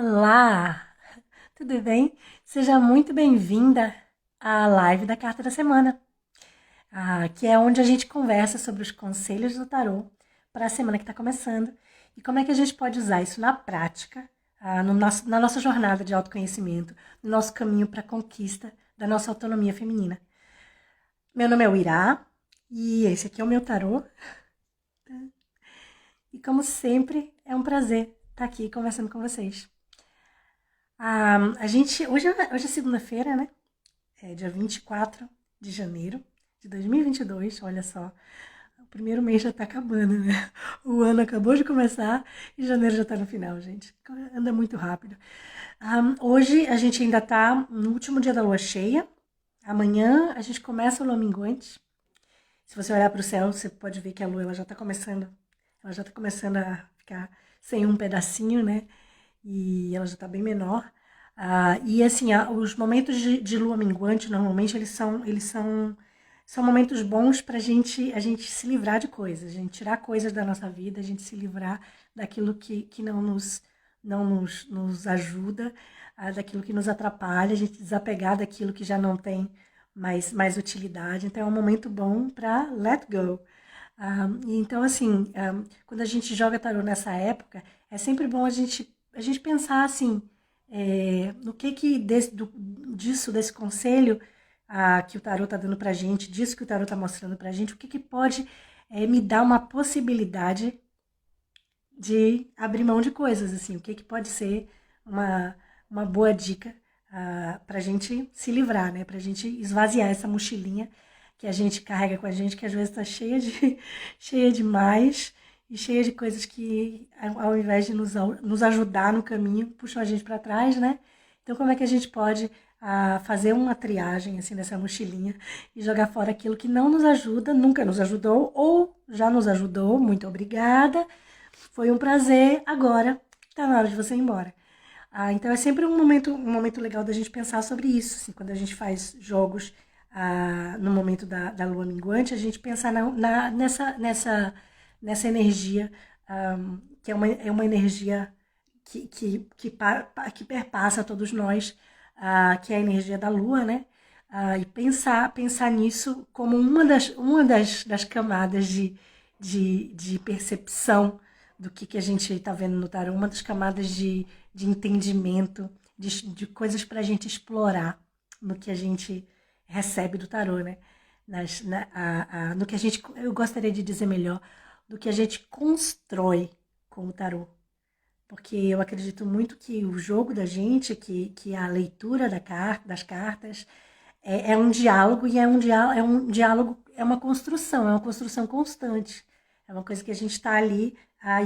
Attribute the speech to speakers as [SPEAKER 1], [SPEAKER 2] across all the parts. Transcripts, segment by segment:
[SPEAKER 1] Olá, tudo bem? Seja muito bem-vinda à live da Carta da Semana, que é onde a gente conversa sobre os conselhos do tarô para a semana que está começando e como é que a gente pode usar isso na prática, na nossa jornada de autoconhecimento, no nosso caminho para a conquista da nossa autonomia feminina. Meu nome é Uirá e esse aqui é o meu tarô e, como sempre, é um prazer estar aqui conversando com vocês. Hoje é segunda-feira, né? É dia 24 de janeiro de 2022, olha só. O primeiro mês já tá acabando, né? O ano acabou de começar e janeiro já tá no final, gente. Anda muito rápido. Hoje a gente ainda tá no último dia da lua cheia. Amanhã a gente começa o lua minguante. Se você olhar para o céu, você pode ver que a lua ela já tá começando a ficar sem um pedacinho, né? E ela já está bem menor. E assim, os momentos de lua minguante, normalmente, são momentos bons para a gente se livrar de coisas, a gente tirar coisas da nossa vida, a gente se livrar daquilo que não nos ajuda, daquilo que nos atrapalha, a gente desapegar daquilo que já não tem mais utilidade. Então, é um momento bom para let go. Então, assim, quando a gente joga tarô nessa época, é sempre bom a gente pensar assim, no que desse conselho que o tarô está dando pra gente, disso que o tarô está mostrando pra gente, o que pode me dar uma possibilidade de abrir mão de coisas, assim, o que pode ser uma boa dica pra gente se livrar, né? Pra gente esvaziar essa mochilinha que a gente carrega com a gente, que às vezes está cheia demais e cheia de coisas que, ao invés de nos ajudar no caminho, puxam a gente para trás, né? Então, como é que a gente pode fazer uma triagem assim dessa mochilinha e jogar fora aquilo que não nos ajuda, nunca nos ajudou ou já nos ajudou? Muito obrigada, foi um prazer, agora está na hora de você ir embora. Então é sempre um momento legal da gente pensar sobre isso. Assim, quando a gente faz jogos no momento da lua minguante, a gente pensar nessa energia, que é uma energia que perpassa todos nós, que é a energia da lua, né? E pensar nisso como uma das camadas de percepção do que a gente está vendo no tarô, uma das camadas de entendimento, de coisas para a gente explorar no que a gente recebe do tarô, né? No que eu gostaria de dizer melhor, do que a gente constrói com o tarô. Porque eu acredito muito que o jogo da gente, que a leitura das cartas, é um diálogo e é um diálogo, é uma construção constante. É uma coisa que a gente está ali,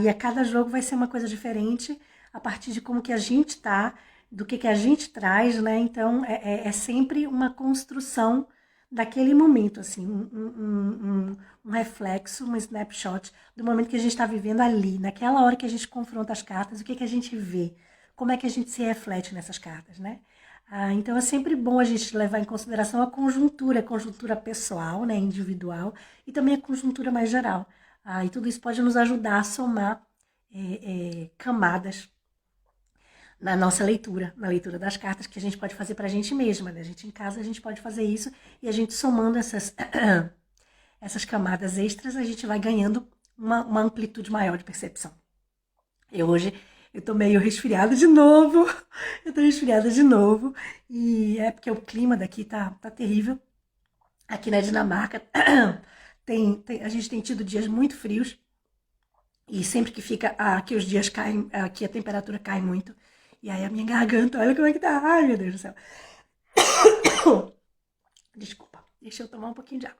[SPEAKER 1] e a cada jogo vai ser uma coisa diferente a partir de como que a gente está, do que a gente traz, né? Então é sempre uma construção daquele momento, assim, um reflexo, um snapshot do momento que a gente está vivendo ali, naquela hora que a gente confronta as cartas, o que a gente vê, como é que a gente se reflete nessas cartas, né? Então é sempre bom a gente levar em consideração a conjuntura pessoal, né, individual, e também a conjuntura mais geral. E tudo isso pode nos ajudar a somar camadas na nossa leitura, na leitura das cartas que a gente pode fazer para a gente mesma, né? A gente em casa a gente pode fazer isso e a gente somando essas camadas extras, a gente vai ganhando uma amplitude maior de percepção. Hoje eu tô meio resfriada de novo. Eu tô resfriada de novo. E é porque o clima daqui tá terrível. Aqui na Dinamarca a gente tem tido dias muito frios. E sempre que fica aqui os dias caem, aqui a temperatura cai muito. E aí a minha garganta, olha como é que tá. Ai, meu Deus do céu. Desculpa, deixa eu tomar um pouquinho de água.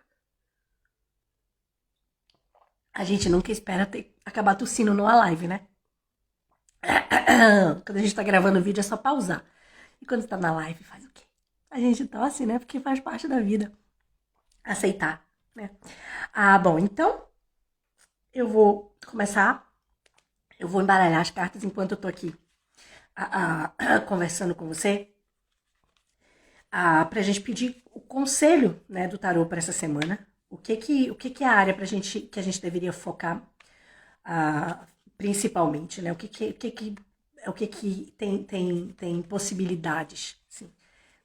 [SPEAKER 1] A gente nunca espera acabar tossindo numa live, né? Quando a gente tá gravando o vídeo é só pausar. E quando tá na live faz o quê? A gente tosse, né? Porque faz parte da vida. Aceitar, né? Bom, então eu vou começar. Eu vou embaralhar as cartas enquanto eu tô aqui conversando com você. Pra gente pedir o conselho, né, do tarô para essa semana. O que é a área que a gente deveria focar principalmente, né? o que que tem possibilidades, assim,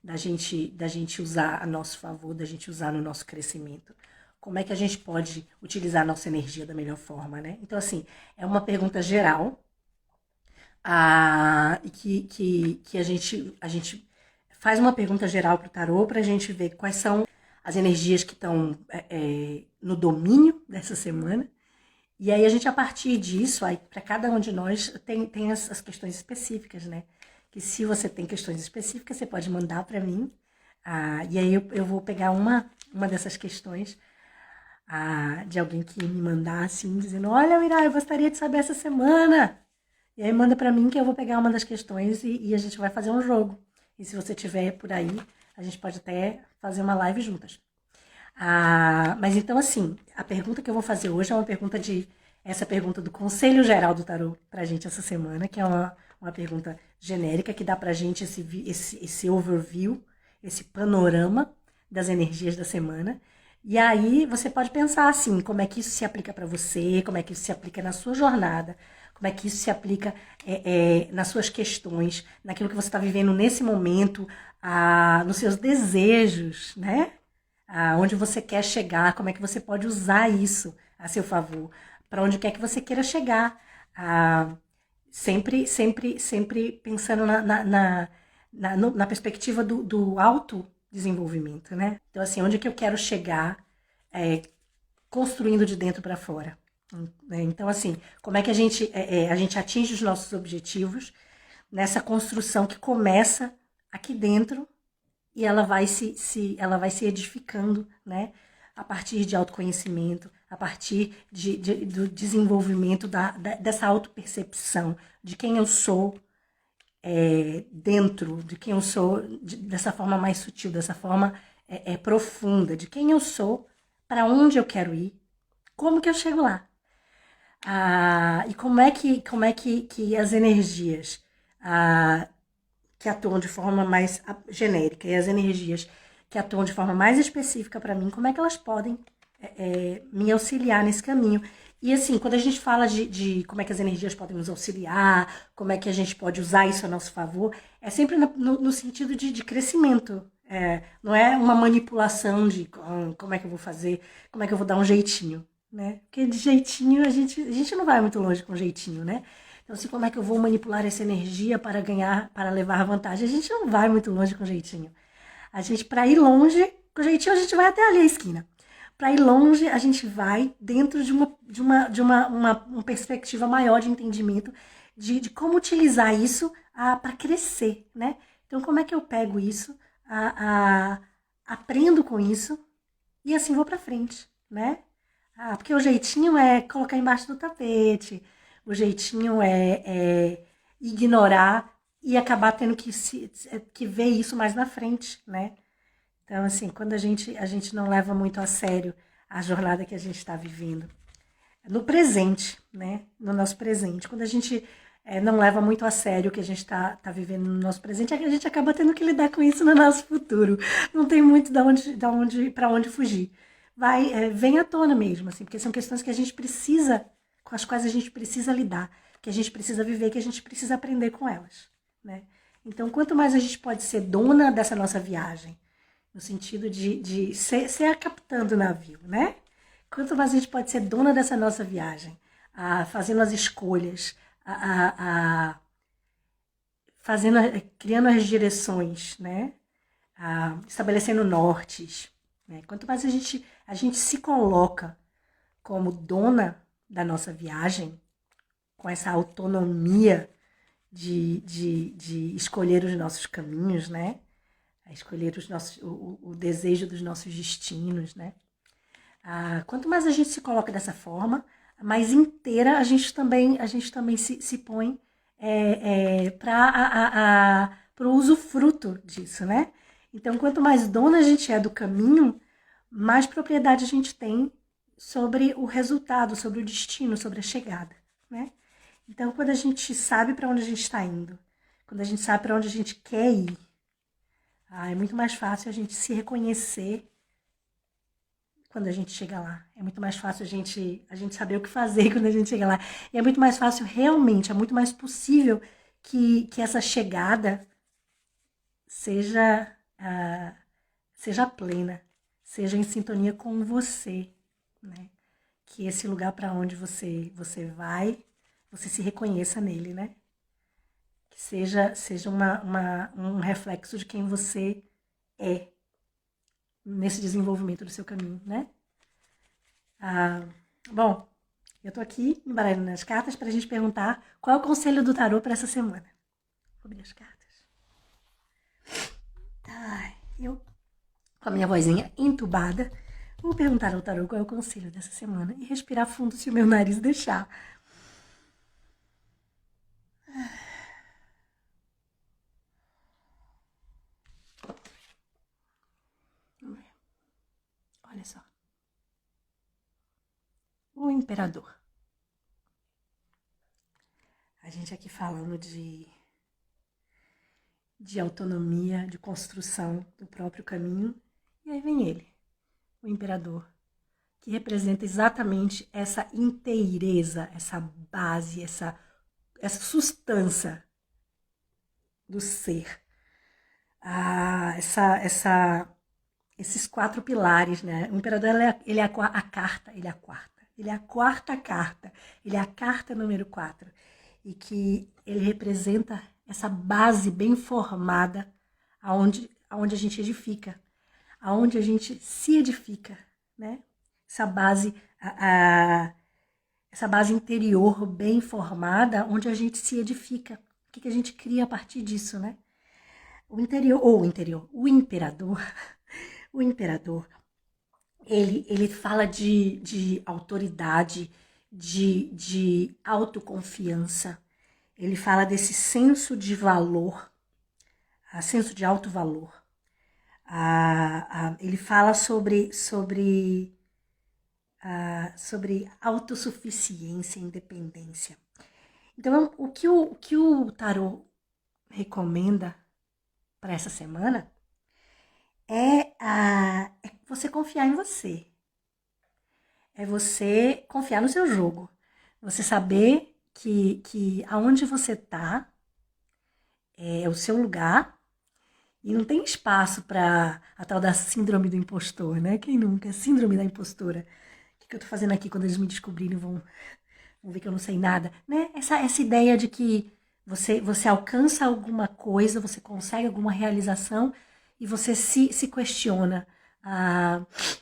[SPEAKER 1] da gente usar a nosso favor, da gente usar no nosso crescimento. Como é que a gente pode utilizar a nossa energia da melhor forma, né? Então, assim, é uma pergunta geral, e que a gente faz uma pergunta geral para o tarô para a gente ver quais são as energias que estão no domínio dessa semana. E aí a gente, a partir disso, aí para cada um de nós, tem as questões específicas, né? Que se você tem questões específicas, você pode mandar para mim. E aí eu vou pegar uma dessas questões de alguém que me mandar assim, dizendo: olha, Mirá, eu gostaria de saber essa semana. E aí manda para mim que eu vou pegar uma das questões e a gente vai fazer um jogo. E se você tiver por aí, a gente pode até fazer uma live juntas. Mas então, assim, a pergunta que eu vou fazer hoje é essa pergunta do Conselho Geral do Tarô pra gente essa semana, que é uma pergunta genérica que dá pra gente esse overview, esse panorama das energias da semana. E aí você pode pensar assim, como é que isso se aplica para você, como é que isso se aplica na sua jornada, como é que isso se aplica nas suas questões, naquilo que você está vivendo nesse momento, nos seus desejos, né? Onde você quer chegar, como é que você pode usar isso a seu favor, para onde quer que você queira chegar. Sempre pensando na perspectiva do autodesenvolvimento, né? Então, assim, onde é que eu quero chegar construindo de dentro para fora. Então, assim, como é que a gente atinge os nossos objetivos nessa construção que começa aqui dentro e ela vai se edificando, né? A partir de autoconhecimento, a partir do desenvolvimento dessa autopercepção de quem eu sou dentro, de quem eu sou dessa forma mais sutil, dessa forma profunda, de quem eu sou, para onde eu quero ir, como que eu chego lá. E como é que as energias que atuam de forma mais genérica e as energias que atuam de forma mais específica para mim, como é que elas podem me auxiliar nesse caminho. E assim, quando a gente fala de como é que as energias podem nos auxiliar, como é que a gente pode usar isso a nosso favor, é sempre no sentido de crescimento. Não é uma manipulação de como é que eu vou fazer, como é que eu vou dar um jeitinho, né? Porque de jeitinho a gente não vai muito longe com jeitinho, né? Então, assim, como é que eu vou manipular essa energia para ganhar, para levar vantagem? A gente não vai muito longe com jeitinho. A gente, para ir longe, com jeitinho, a gente vai até ali a esquina. Para ir longe, a gente vai dentro de uma perspectiva maior de entendimento de como utilizar isso para crescer, né? Então, como é que eu pego isso, aprendo com isso e assim vou para frente, né? Porque o jeitinho é colocar embaixo do tapete, o jeitinho é ignorar e acabar tendo que ver isso mais na frente, né? Então, assim, quando a gente não leva muito a sério a jornada que a gente está vivendo, no presente, né? No nosso presente, quando a gente não leva muito a sério o que a gente está vivendo no nosso presente, a gente acaba tendo que lidar com isso no nosso futuro. Não tem muito para onde fugir. Vem à tona mesmo, assim, porque são questões que a gente precisa, com as quais a gente precisa lidar, que a gente precisa viver, que a gente precisa aprender com elas, né? Então, quanto mais a gente pode ser dona dessa nossa viagem, no sentido de ser a capitã do navio, né? Quanto mais a gente pode ser dona dessa nossa viagem, fazendo as escolhas, criando as direções, né? Estabelecendo nortes, né? Quanto mais a gente se coloca como dona da nossa viagem, com essa autonomia de escolher os nossos caminhos, né? A escolher o desejo dos nossos destinos, né? Quanto mais a gente se coloca dessa forma, mais inteira a gente também se põe para o usufruto disso, né? Então, quanto mais dona a gente é do caminho, mais propriedade a gente tem sobre o resultado, sobre o destino, sobre a chegada, né? Então, quando a gente sabe para onde a gente está indo, quando a gente sabe para onde a gente quer ir, é muito mais fácil a gente se reconhecer quando a gente chega lá. É muito mais fácil a gente saber o que fazer quando a gente chega lá. E é muito mais fácil realmente, é muito mais possível que essa chegada seja, seja plena, seja em sintonia com você, né? Que esse lugar para onde você vai, você se reconheça nele, né? Que seja um reflexo de quem você é nesse desenvolvimento do seu caminho, né? Bom, eu tô aqui embaralhando as cartas para a gente perguntar qual é o conselho do tarô para essa semana. Vou abrir as cartas. Eu, com a minha vozinha entubada, vou perguntar ao tarô qual é o conselho dessa semana e respirar fundo se o meu nariz deixar. Vamos ver. Olha só. O imperador. A gente aqui falando de autonomia, de construção do próprio caminho. E aí vem ele, o imperador, que representa exatamente essa inteireza, essa base, essa sustância do ser. Esses 4 pilares, né? O imperador ele é a carta, ele é a quarta. Ele é a quarta carta, ele é a carta número 4. E que ele representa essa base bem formada aonde a gente edifica, aonde a gente se edifica, né? Essa base, essa base interior bem formada, onde a gente se edifica. O que a gente cria a partir disso, né? O imperador, o imperador, ele fala de autoridade, de autoconfiança. Ele fala desse senso de valor, senso de alto valor. Ele fala sobre autossuficiência e independência. Então, o que o tarô recomenda para essa semana é você confiar em você. É você confiar no seu jogo. Você saber que aonde você tá é o seu lugar e não tem espaço para a tal da síndrome do impostor, né? Quem nunca? Síndrome da impostora. O que eu tô fazendo aqui quando eles me descobrirem vão ver que eu não sei nada, né? Essa ideia de que você alcança alguma coisa, você consegue alguma realização e você se questiona.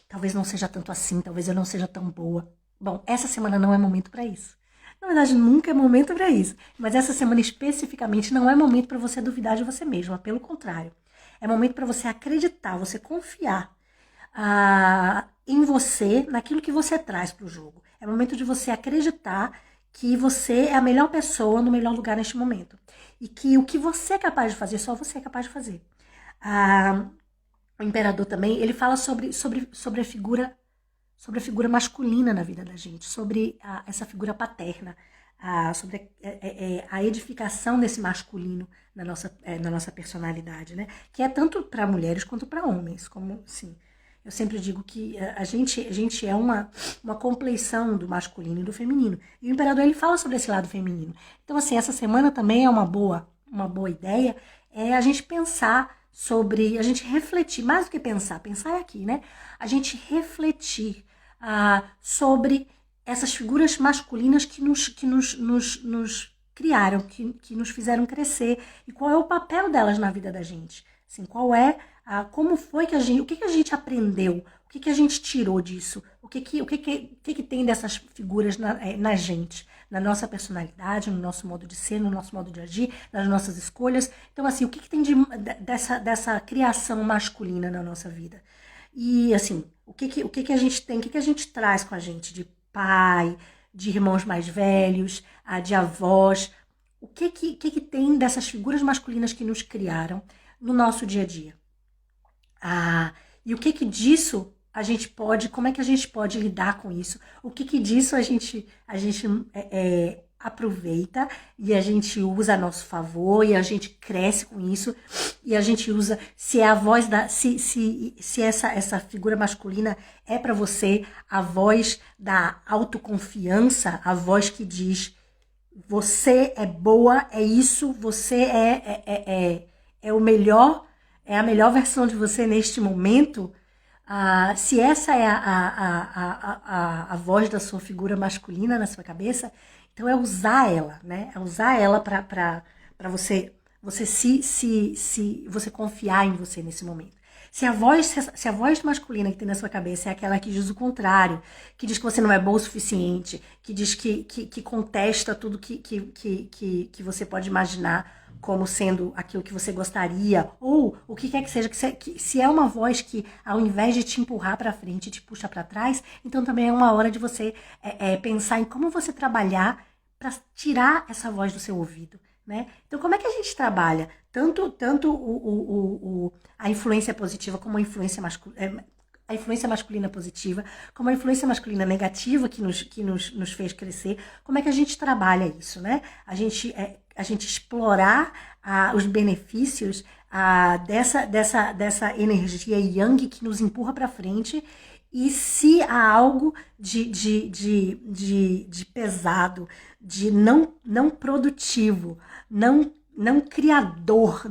[SPEAKER 1] Talvez não seja tanto assim, talvez eu não seja tão boa. Bom, essa semana não é momento para isso. Na verdade, nunca é momento para isso. Mas essa semana especificamente não é momento para você duvidar de você mesma. Pelo contrário. É momento para você acreditar, você confiar em você, naquilo que você traz para o jogo. É momento de você acreditar que você é a melhor pessoa no melhor lugar neste momento. E que o que você é capaz de fazer, só você é capaz de fazer. O imperador também, ele fala sobre a figura masculina na vida da gente, sobre essa figura paterna, sobre a edificação desse masculino na nossa personalidade, né? Que é tanto para mulheres quanto para homens, como assim. Eu sempre digo que a gente é uma compleição do masculino e do feminino. E o imperador ele fala sobre esse lado feminino. Então, assim, essa semana também é uma boa ideia a gente pensar sobre, a gente refletir, mais do que pensar é aqui, né? A gente refletir sobre essas figuras masculinas que nos criaram, que nos fizeram crescer, e qual é o papel delas na vida da gente. Assim, qual é, como foi que o que a gente aprendeu, o que a gente tirou disso, o que tem dessas figuras na gente, na nossa personalidade, no nosso modo de ser, no nosso modo de agir, nas nossas escolhas. Então, assim, o que tem dessa criação masculina na nossa vida? E, assim, o que a gente tem, o que a gente traz com a gente de pai, de irmãos mais velhos, de avós, o que tem dessas figuras masculinas que nos criaram no nosso dia a dia? E o que disso a gente pode, como é que a gente pode lidar com isso? O que disso a gente aproveita e a gente usa a nosso favor e a gente cresce com isso e a gente usa, se é a voz se essa figura masculina é para você a voz da autoconfiança, a voz que diz você é boa, é isso, você é o melhor, é a melhor versão de você neste momento. Se essa é a voz da sua figura masculina na sua cabeça, então é usar ela, né? É usar ela para você você confiar em você nesse momento. Se a voz masculina que tem na sua cabeça é aquela que diz o contrário, que diz que você não é bom o suficiente, que diz que contesta tudo que você pode imaginar como sendo aquilo que você gostaria, ou o que quer que seja, que se é uma voz que, ao invés de te empurrar para frente, te puxa para trás, então também é uma hora de você pensar em como você trabalhar para tirar essa voz do seu ouvido. Né? Então, como é que a gente trabalha tanto a influência positiva como a influência masculina positiva, como a influência masculina negativa que nos fez crescer? Como é que a gente trabalha isso, né? A gente explorar os benefícios dessa energia yang que nos empurra para frente. E se há algo de pesado, de não produtivo, não criador,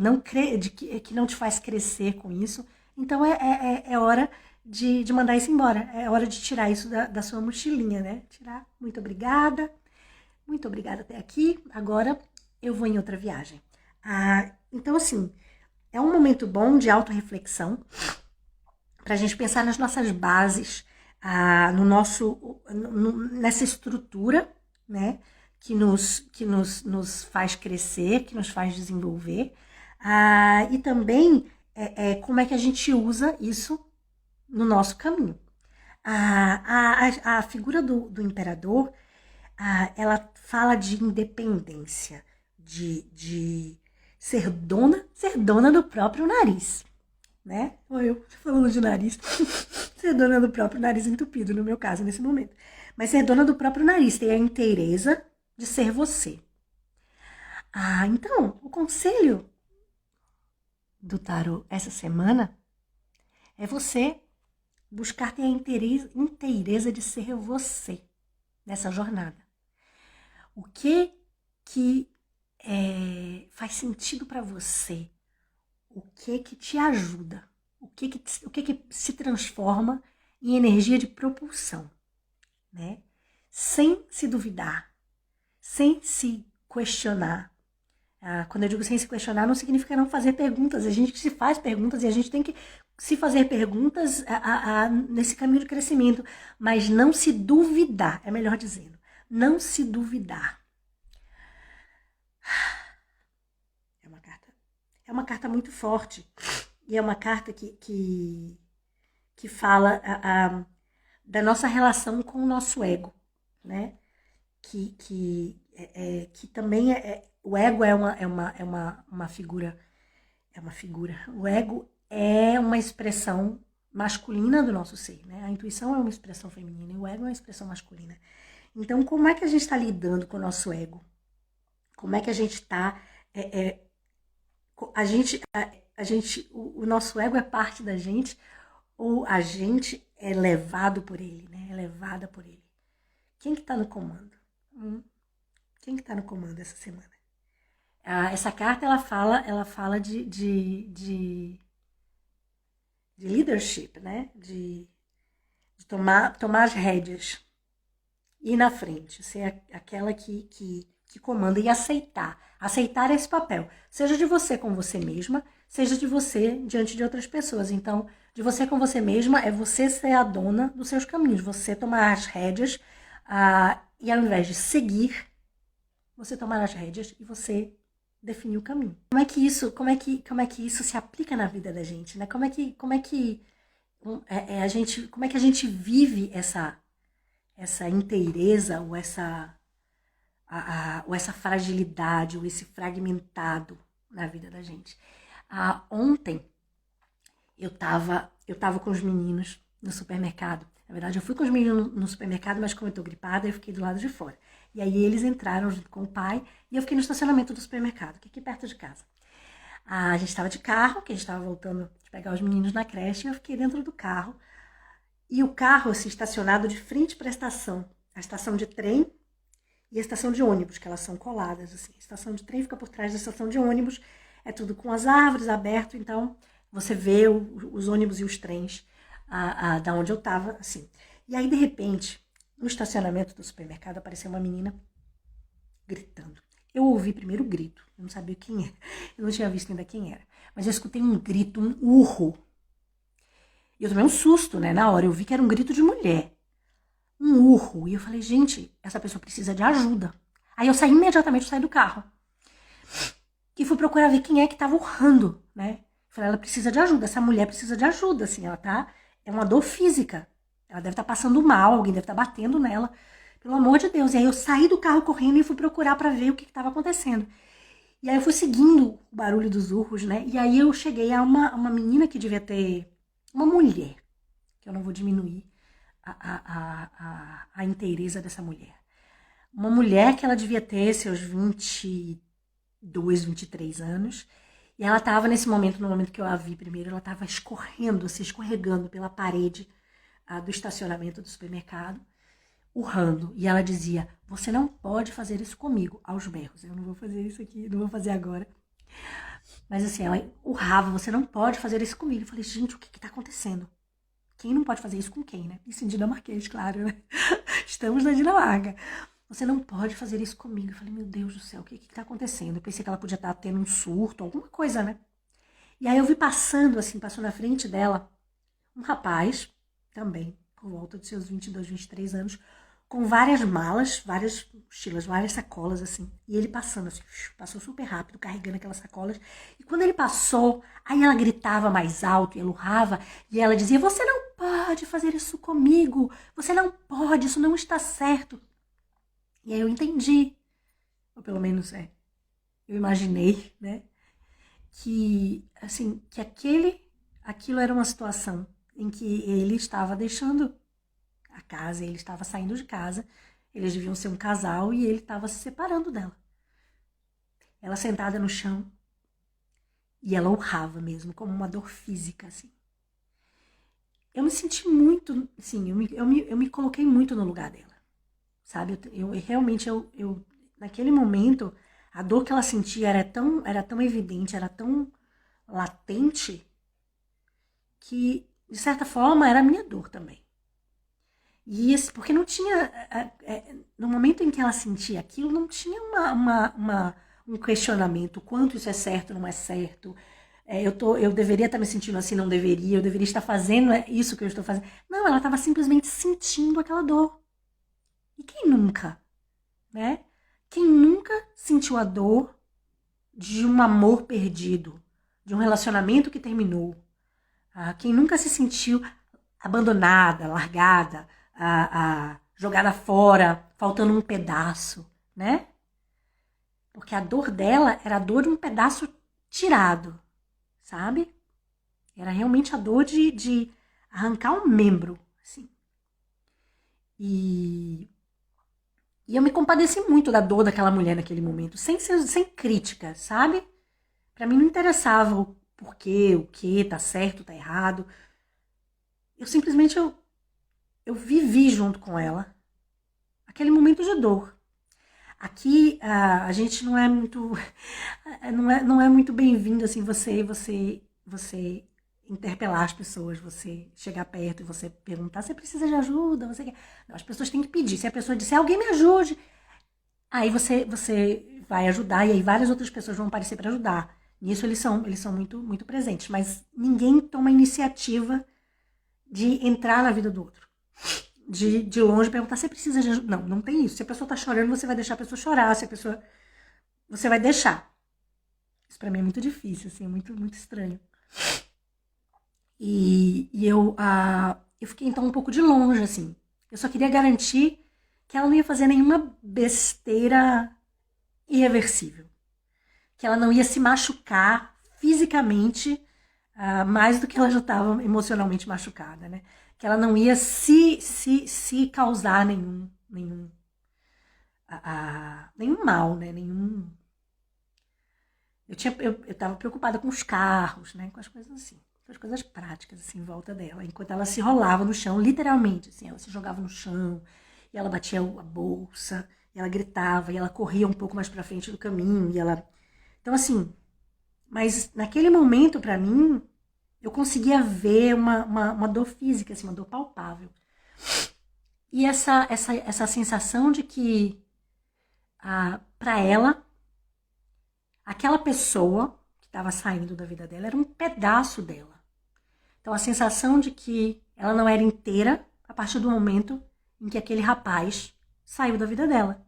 [SPEAKER 1] que não te faz crescer com isso, então é hora de mandar isso embora. É hora de tirar isso da sua mochilinha, né? Tirar. Muito obrigada até aqui. Agora eu vou em outra viagem. Então, assim, é um momento bom de autorreflexão, para a gente pensar nas nossas bases, nessa estrutura, né, que nos faz crescer, que nos faz desenvolver, e também como é que a gente usa isso no nosso caminho. A figura do imperador, ela fala de independência, de ser dona do próprio nariz. Né? Ou eu falando de nariz. Ser dona do próprio nariz entupido, no meu caso, nesse momento. Mas ser dona do próprio nariz, ter a inteireza de ser você. Então, o conselho do tarô essa semana é você buscar ter a inteireza de ser você nessa jornada. O que faz sentido para você? O que te ajuda? O que se transforma em energia de propulsão, né? Sem se duvidar, sem se questionar. Quando eu digo sem se questionar, não significa não fazer perguntas. A gente se faz perguntas e a gente tem que se fazer perguntas nesse caminho de crescimento, mas não se duvidar, é melhor dizendo. Não se duvidar. É uma carta muito forte. E é uma carta que fala da nossa relação com o nosso ego, né? Que também o ego é uma figura. É uma figura. O ego é uma expressão masculina do nosso ser, né? A intuição é uma expressão feminina e o ego é uma expressão masculina. Então, como é que a gente está lidando com o nosso ego? Como é que a gente está... o nosso ego é parte da gente ou a gente é levado por ele, né? É levada por ele. Quem que tá no comando? Quem que tá no comando essa semana? Essa carta, ela fala de leadership, né? De tomar as rédeas. Ir na frente, ser aquela que comanda e aceitar. Aceitar esse papel. Seja de você com você mesma, seja de você diante de outras pessoas. Então, de você com você mesma é você ser a dona dos seus caminhos. Você tomar as rédeas e ao invés de seguir, você tomar as rédeas e você definir o caminho. Como é que isso se aplica na vida da gente, né? Como é que a gente vive essa inteireza ou essa fragilidade ou esse fragmentado na vida da gente. Ontem eu tava com os meninos no supermercado. Na verdade, eu fui com os meninos no supermercado, mas como eu tô gripada, eu fiquei do lado de fora. E aí eles entraram junto com o pai e eu fiquei no estacionamento do supermercado, que é aqui perto de casa. A gente estava de carro, que a gente estava voltando de pegar os meninos na creche, e eu fiquei dentro do carro. E o carro, assim, estacionado de frente para a estação de trem, e a estação de ônibus, que elas são coladas, assim. A estação de trem fica por trás da estação de ônibus, é tudo com as árvores aberto, então você vê os ônibus e os trens da onde eu tava, assim. E aí, de repente, no estacionamento do supermercado, apareceu uma menina gritando. Eu ouvi primeiro o grito, eu não sabia quem era, eu não tinha visto ainda quem era, mas eu escutei um grito, um urro. E eu tomei um susto, né, na hora, eu vi que era um grito de mulher. Um urro. E eu falei, gente, essa pessoa precisa de ajuda. Aí eu saí imediatamente, saí do carro. E fui procurar ver quem é que tava urrando, né? Falei, ela precisa de ajuda, essa mulher precisa de ajuda, assim, ela tá... É uma dor física. Ela deve estar passando mal, alguém deve estar batendo nela. Pelo amor de Deus. E aí eu saí do carro correndo e fui procurar pra ver o que estava acontecendo. E aí eu fui seguindo o barulho dos urros, né? E aí eu cheguei a uma menina que devia ter... Uma mulher, que eu não vou diminuir a inteireza dessa mulher. Uma mulher que ela devia ter seus 22, 23 anos. E ela estava nesse momento, no momento que eu a vi primeiro, ela estava escorrendo, se escorregando pela parede do estacionamento do supermercado, urrando. E ela dizia, você não pode fazer isso comigo, aos berros. Eu não vou fazer isso aqui, não vou fazer agora. Mas assim, ela urrava, você não pode fazer isso comigo. Eu falei, gente, o que está acontecendo? Quem não pode fazer isso com quem, né? Isso em dinamarquês, claro, né? Estamos na Dinamarca. Você não pode fazer isso comigo. Eu falei, meu Deus do céu, o que está acontecendo? Eu pensei que ela podia estar tendo um surto, alguma coisa, né? E aí eu vi passando, assim, passou na frente dela, um rapaz, também, por volta de seus 22, 23 anos, com várias malas, várias mochilas, várias sacolas, assim. E ele passando, assim, passou super rápido, carregando aquelas sacolas. E quando ele passou, aí ela gritava mais alto, e ela urrava, e ela dizia, você não pode fazer isso comigo, você não pode, isso não está certo. E aí eu entendi, ou pelo menos eu imaginei, né, que, assim, que aquilo era uma situação em que ele estava deixando a casa, ele estava saindo de casa, eles deviam ser um casal e ele estava se separando dela. Ela sentada no chão e ela urrava mesmo, como uma dor física, assim. Eu me senti muito, assim, eu me coloquei muito no lugar dela, sabe? Eu realmente, naquele momento, a dor que ela sentia era tão evidente, era tão latente, que, de certa forma, era a minha dor também. E isso, porque não tinha, no momento em que ela sentia aquilo, não tinha um questionamento, quanto isso é certo, não é certo, eu deveria estar me sentindo assim, não deveria, eu deveria estar fazendo isso que eu estou fazendo. Não, ela estava simplesmente sentindo aquela dor. E quem nunca, né? Quem nunca sentiu a dor de um amor perdido, de um relacionamento que terminou? Quem nunca se sentiu abandonada, largada, jogada fora, faltando um pedaço, né? Porque a dor dela era a dor de um pedaço tirado, sabe? Era realmente a dor de arrancar um membro, assim. E eu me compadeci muito da dor daquela mulher naquele momento, sem crítica, sabe? Pra mim não interessava o porquê, o que, tá certo, tá errado. Eu simplesmente eu vivi junto com ela aquele momento de dor. Aqui a gente não é muito não é muito bem-vindo assim você interpelar as pessoas, você chegar perto e você perguntar, você precisa de ajuda, você quer... Não, as pessoas têm que pedir. Se a pessoa disser, alguém me ajude, aí você vai ajudar e aí várias outras pessoas vão aparecer para ajudar. Nisso eles são muito, muito presentes, mas ninguém toma a iniciativa de entrar na vida do outro. De longe perguntar, você precisa de ajuda? Não tem isso. Se a pessoa tá chorando, você vai deixar a pessoa chorar. Se a pessoa... Você vai deixar. Isso pra mim é muito difícil, assim, muito, muito estranho. E eu fiquei então um pouco de longe, assim. Eu só queria garantir que ela não ia fazer nenhuma besteira irreversível. Que ela não ia se machucar fisicamente mais do que ela já estava emocionalmente machucada, né? Que ela não ia se causar nenhum mal, né? Eu tava preocupada com os carros, né? Com as coisas assim, com as coisas práticas assim em volta dela, enquanto ela se rolava no chão, literalmente, assim, ela se jogava no chão e ela batia a bolsa e ela gritava, e ela corria um pouco mais pra frente do caminho, e ela... Então, assim, mas naquele momento, pra mim, eu conseguia ver uma dor física, assim, uma dor palpável. E essa sensação de que, pra ela, aquela pessoa que estava saindo da vida dela era um pedaço dela. Então, a sensação de que ela não era inteira a partir do momento em que aquele rapaz saiu da vida dela.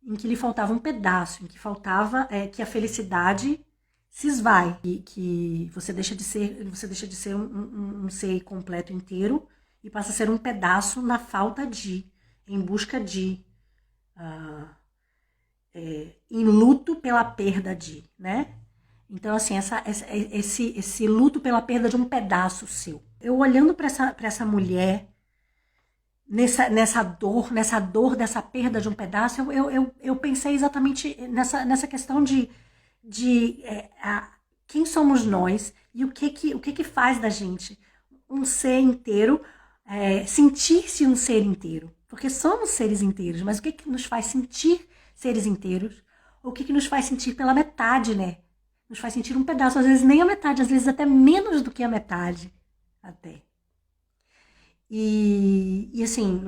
[SPEAKER 1] Em que lhe faltava um pedaço, em que faltava que a felicidade se esvai, que você deixa de ser um ser completo inteiro e passa a ser um pedaço na falta de, em busca de, em luto pela perda de, né? Então, assim, esse luto pela perda de um pedaço seu. Eu olhando para essa mulher, nessa dor dessa perda de um pedaço, eu pensei exatamente nessa questão de quem somos nós e o que faz da gente um ser inteiro, sentir-se um ser inteiro. Porque somos seres inteiros, mas o que nos faz sentir seres inteiros? O que nos faz sentir pela metade, né? Nos faz sentir um pedaço, às vezes nem a metade, às vezes até menos do que a metade, até. E assim,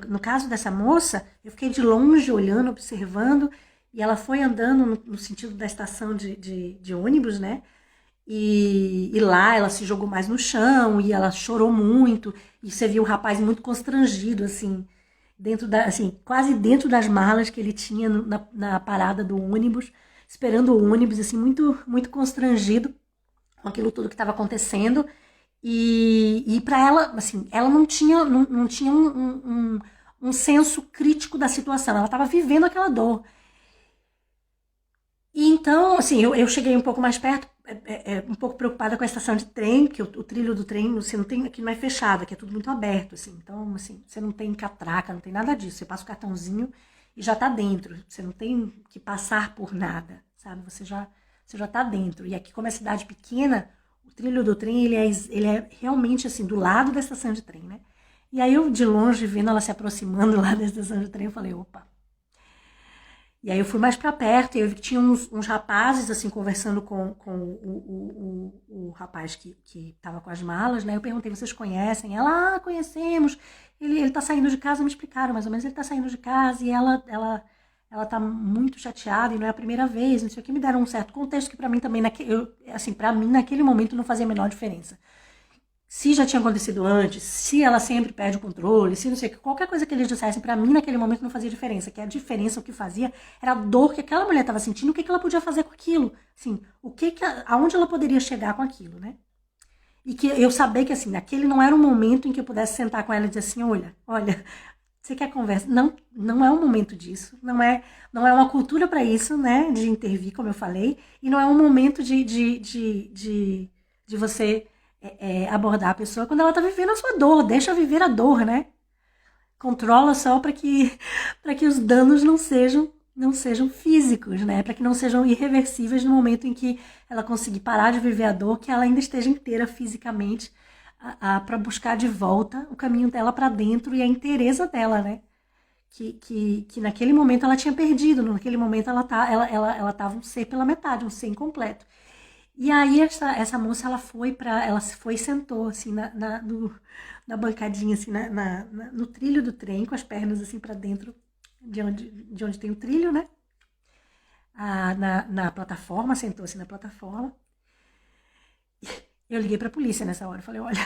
[SPEAKER 1] no caso dessa moça, eu fiquei de longe olhando, observando, e ela foi andando no sentido da estação de ônibus, né? E lá ela se jogou mais no chão, e ela chorou muito, e você viu o rapaz muito constrangido, assim, assim, quase dentro das malas que ele tinha na parada do ônibus, esperando o ônibus, assim, muito, muito constrangido com aquilo tudo que estava acontecendo. E para ela, assim, ela não tinha um senso crítico da situação, ela estava vivendo aquela dor. E então, assim, eu cheguei um pouco mais perto, um pouco preocupada com a estação de trem, que o trilho do trem, você não tem, aqui não é fechado, aqui é tudo muito aberto, assim. Então, assim, você não tem catraca, não tem nada disso. Você passa o cartãozinho e já tá dentro. Você não tem que passar por nada, sabe? Você já tá dentro. E aqui, como é cidade pequena, o trilho do trem, ele é realmente, assim, do lado da estação de trem, né? E aí eu, de longe, vendo ela se aproximando lá da estação de trem, eu falei, opa. E aí eu fui mais pra perto e eu vi que tinha uns rapazes, assim, conversando com o rapaz que tava com as malas, né? Eu perguntei, vocês conhecem? Ela, conhecemos. Ele tá saindo de casa, me explicaram mais ou menos, ele tá saindo de casa e ela tá muito chateada e não é a primeira vez, não sei o que, me deram um certo contexto que pra mim também, pra mim, naquele momento não fazia a menor diferença. Se já tinha acontecido antes, se ela sempre perde o controle, se não sei o que, qualquer coisa que eles dissessem pra mim naquele momento não fazia diferença, que a diferença, o que fazia, era a dor que aquela mulher estava sentindo, o que ela podia fazer com aquilo, assim, aonde ela poderia chegar com aquilo, né? E que eu saber que, assim, naquele não era um momento em que eu pudesse sentar com ela e dizer assim, olha, você quer conversa? Não, não é um momento disso, não é uma cultura para isso, né, de intervir, como eu falei, e não é um momento de você abordar a pessoa quando ela tá vivendo a sua dor, deixa viver a dor, né? Controla só para que os danos não sejam físicos, né? Para que não sejam irreversíveis no momento em que ela conseguir parar de viver a dor, que ela ainda esteja inteira fisicamente, para buscar de volta o caminho dela para dentro e a inteireza dela, né? Que naquele momento ela tinha perdido, naquele momento ela tava um ser pela metade, um ser incompleto. E aí essa moça ela foi e sentou assim na bancadinha assim no trilho do trem com as pernas assim para dentro de onde tem o trilho, né? Na plataforma, sentou assim na plataforma. Eu liguei para a polícia nessa hora, falei, olha,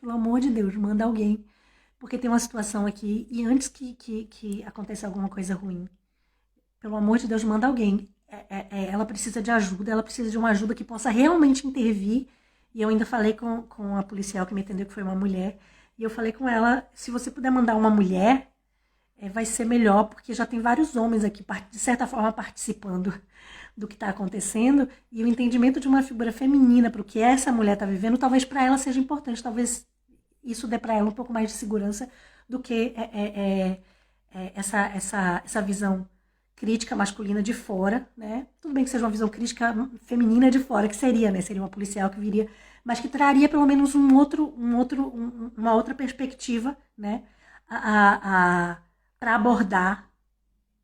[SPEAKER 1] pelo amor de Deus, manda alguém, porque tem uma situação aqui e antes que aconteça alguma coisa ruim, pelo amor de Deus, manda alguém. Ela precisa de ajuda, ela precisa de uma ajuda que possa realmente intervir. E eu ainda falei com a policial que me atendeu, que foi uma mulher, e eu falei com ela, se você puder mandar uma mulher, vai ser melhor, porque já tem vários homens aqui, de certa forma, participando do que está acontecendo, e o entendimento de uma figura feminina para o que essa mulher está vivendo, talvez para ela seja importante, talvez isso dê para ela um pouco mais de segurança do que essa visão crítica masculina de fora, né? Tudo bem que seja uma visão crítica feminina de fora, que seria, né? Seria uma policial que viria, mas que traria pelo menos uma outra perspectiva, né? Para abordar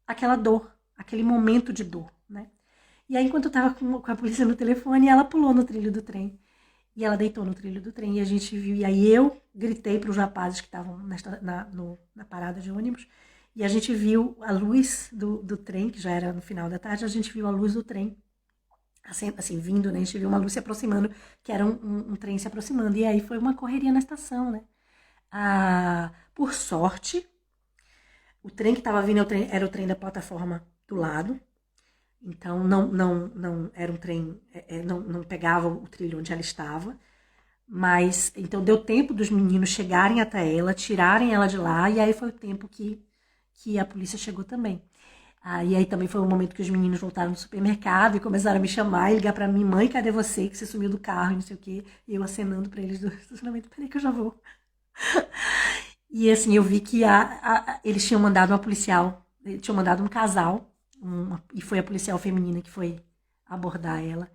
[SPEAKER 1] aquela dor, aquele momento de dor, né? E aí, enquanto eu tava com a polícia no telefone, ela pulou no trilho do trem. E ela deitou no trilho do trem e a gente viu. E aí eu gritei para os rapazes que estavam na parada de ônibus. E a gente viu a luz do trem, que já era no final da tarde, a gente viu a luz do trem assim, vindo, né? A gente viu uma luz se aproximando, que era um trem se aproximando. E aí foi uma correria na estação, né? Por sorte, o trem que estava vindo era o trem da plataforma do lado. Então não era um trem, não pegava o trilho onde ela estava. Mas então deu tempo dos meninos chegarem até ela, tirarem ela de lá, e aí foi o tempo que a polícia chegou também. E aí também foi o momento que os meninos voltaram no supermercado e começaram a me chamar e ligar pra mim: mãe, cadê você? Que você sumiu do carro e não sei o quê. E eu acenando pra eles do estacionamento: peraí que eu já vou. E assim, eu vi que eles tinham mandado uma policial, tinham mandado um casal, e foi a policial feminina que foi abordar ela.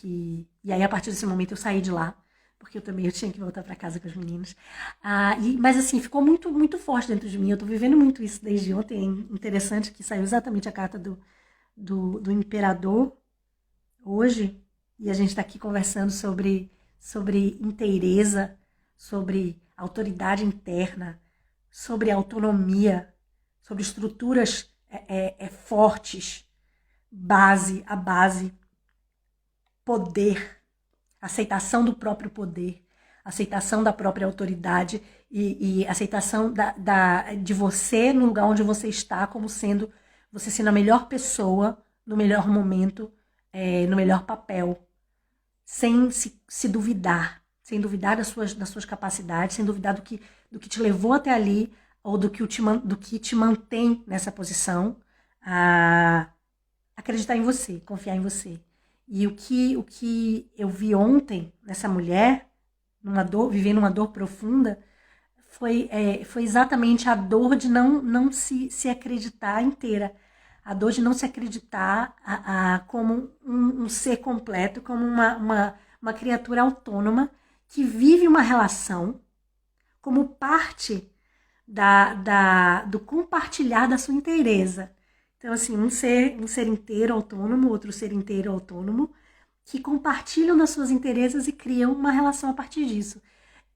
[SPEAKER 1] E aí, a partir desse momento, eu saí de lá, porque eu tinha que voltar para casa com os meninos. Mas assim, ficou muito, muito forte dentro de mim. Eu tô vivendo muito isso desde ontem. É interessante que saiu exatamente a carta do imperador hoje, e a gente está aqui conversando sobre inteireza, sobre autoridade interna, sobre autonomia, sobre estruturas fortes, a base, poder, aceitação do próprio poder, aceitação da própria autoridade e aceitação de você no lugar onde você está, como sendo você sendo a melhor pessoa, no melhor momento, no melhor papel, sem se duvidar, sem duvidar das suas capacidades, sem duvidar do que te levou até ali, ou do que te mantém nessa posição, acreditar em você, confiar em você. E o que eu vi ontem nessa mulher, vivendo uma dor profunda, foi exatamente a dor de não se acreditar inteira. A dor de não se acreditar como um ser completo, como uma criatura autônoma que vive uma relação como parte do compartilhar da sua inteireza. Então, assim, um ser inteiro autônomo, outro ser inteiro autônomo, que compartilham das suas inteirezas e criam uma relação a partir disso.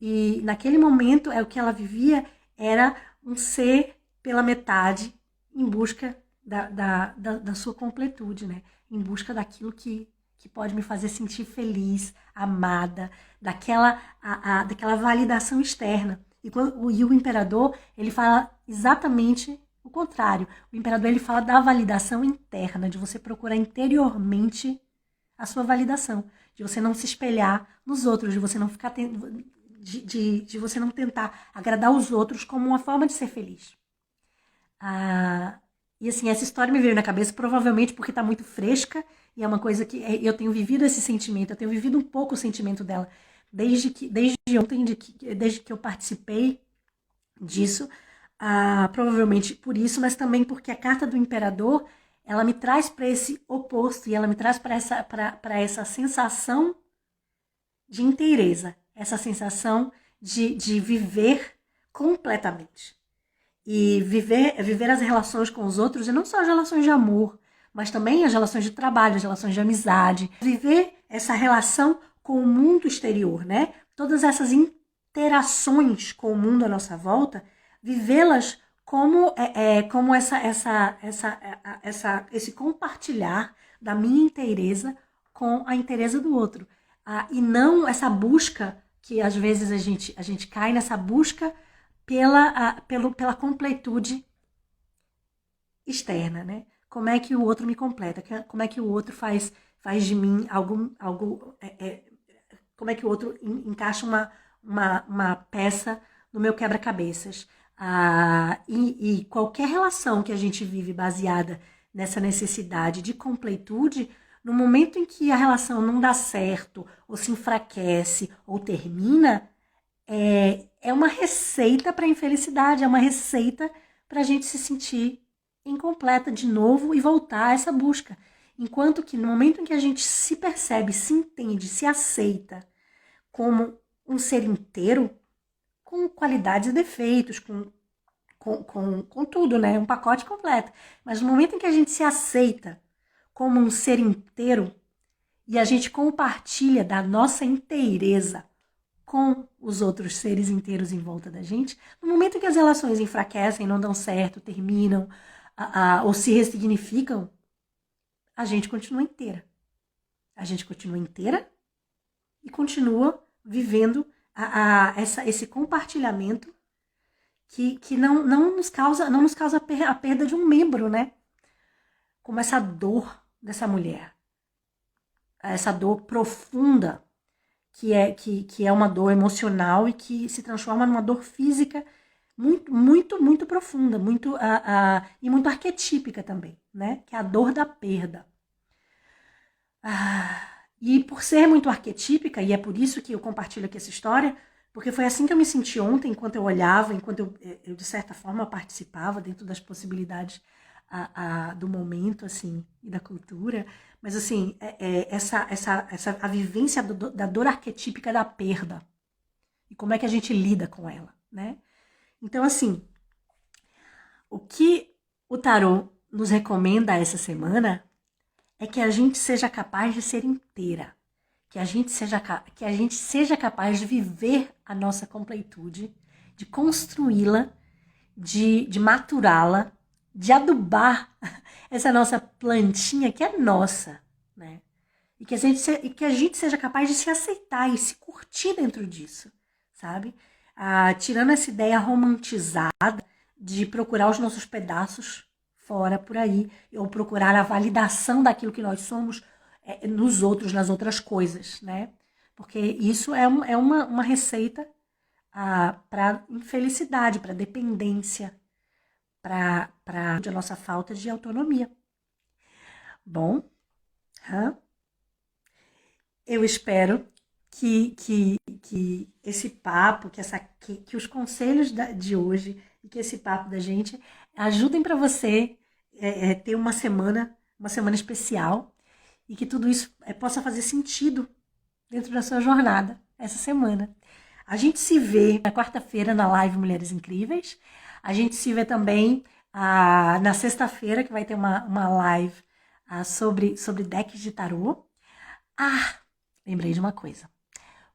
[SPEAKER 1] E naquele momento, o que ela vivia era um ser pela metade, em busca da sua completude, né? Em busca daquilo que pode me fazer sentir feliz, amada, daquela validação externa. E o imperador, ele fala exatamente o contrário. O imperador, ele fala da validação interna, de você procurar interiormente a sua validação, de você não se espelhar nos outros, de você não ficar de você não tentar agradar os outros como uma forma de ser feliz. E assim, essa história me veio na cabeça provavelmente porque está muito fresca e é uma coisa que eu tenho vivido esse sentimento, eu tenho vivido um pouco o sentimento dela desde ontem, desde que eu participei disso, provavelmente por isso, mas também porque a carta do imperador, ela me traz para esse oposto e ela me traz para essa sensação de inteireza, essa sensação de viver completamente. E viver as relações com os outros, e não só as relações de amor, mas também as relações de trabalho, as relações de amizade. Viver essa relação com o mundo exterior, né? Todas essas interações com o mundo à nossa volta, vivê-las como esse compartilhar da minha inteireza com a inteireza do outro. E não essa busca que às vezes a gente cai nessa busca pela completude externa, né? Como é que o outro me completa? Como é que o outro faz de mim algo como é que o outro encaixa uma peça no meu quebra-cabeças? E qualquer relação que a gente vive baseada nessa necessidade de completude, no momento em que a relação não dá certo, ou se enfraquece, ou termina, é uma receita para a infelicidade, é uma receita para a gente se sentir incompleta de novo e voltar a essa busca. Enquanto que no momento em que a gente se percebe, se entende, se aceita como um ser inteiro, com qualidades e defeitos, com com tudo, né? Um pacote completo. Mas no momento em que a gente se aceita como um ser inteiro e a gente compartilha da nossa inteireza com os outros seres inteiros em volta da gente, no momento em que as relações enfraquecem, não dão certo, terminam ou se ressignificam, a gente continua inteira. A gente continua inteira e continua vivendo esse compartilhamento que não nos causa a perda de um membro, né? Como essa dor dessa mulher. Essa dor profunda que é uma dor emocional e que se transforma numa dor física muito, muito, muito profunda, e muito arquetípica também, né? Que é a dor da perda. E por ser muito arquetípica, e é por isso que eu compartilho aqui essa história, porque foi assim que eu me senti ontem, enquanto eu olhava, enquanto eu de certa forma participava dentro das possibilidades do momento, assim, e da cultura. Mas, assim, a vivência da dor arquetípica da perda. E como é que a gente lida com ela, né? Então, assim, o que o tarô nos recomenda essa semana é que a gente seja capaz de ser inteira. Que a gente seja capaz de viver a nossa completude, de construí-la, de maturá-la, de adubar essa nossa plantinha que é nossa, né? E que a gente seja capaz de se aceitar e se curtir dentro disso, sabe? Tirando essa ideia romantizada de procurar os nossos pedaços fora por aí, ou procurar a validação daquilo que nós somos nos outros, nas outras coisas, né? Porque isso é uma receita para infelicidade, para dependência, para a nossa falta de autonomia. Bom, eu espero que esse papo, que os conselhos de hoje e que esse papo da gente ajudem para você ter uma semana especial e que tudo isso possa fazer sentido dentro da sua jornada essa semana. A gente se vê na quarta-feira na live Mulheres Incríveis. A gente se vê também na sexta-feira, que vai ter uma live sobre decks de tarô. Lembrei de uma coisa.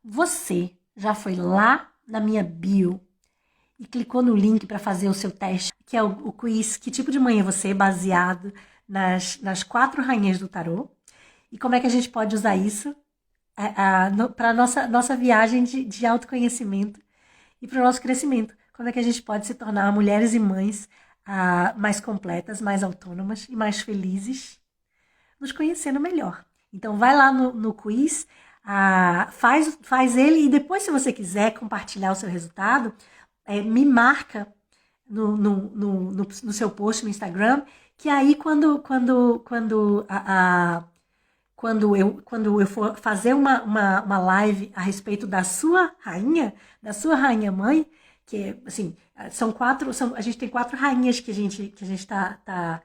[SPEAKER 1] Você já foi lá na minha bio e clicou no link para fazer o seu teste, que é o quiz Que Tipo de Mãe é Você, baseado nas 4 rainhas do tarô. E como é que a gente pode usar isso para a nossa viagem de autoconhecimento e para o nosso crescimento. Como é que a gente pode se tornar mulheres e mães mais completas, mais autônomas e mais felizes, nos conhecendo melhor. Então vai lá no quiz, faz ele e depois, se você quiser compartilhar o seu resultado, me marca no seu post no Instagram, que aí quando eu for fazer uma live a respeito da sua rainha mãe, que assim, a gente tem 4 rainhas que a gente tá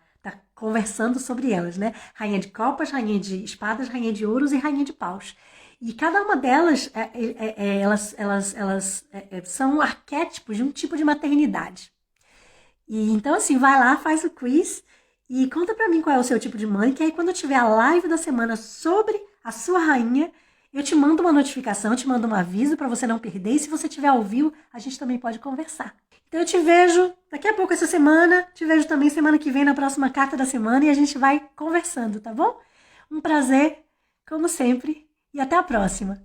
[SPEAKER 1] conversando sobre elas, né? Rainha de copas, rainha de espadas, rainha de ouros e rainha de paus. E cada uma delas, elas são arquétipos de um tipo de maternidade. E então, assim, vai lá, faz o quiz e conta pra mim qual é o seu tipo de mãe, que aí quando eu tiver a live da semana sobre a sua rainha, eu te mando uma notificação, te mando um aviso pra você não perder. E se você tiver ao vivo, a gente também pode conversar. Então eu te vejo daqui a pouco essa semana, te vejo também semana que vem na próxima carta da semana e a gente vai conversando, tá bom? Um prazer, como sempre, e até a próxima!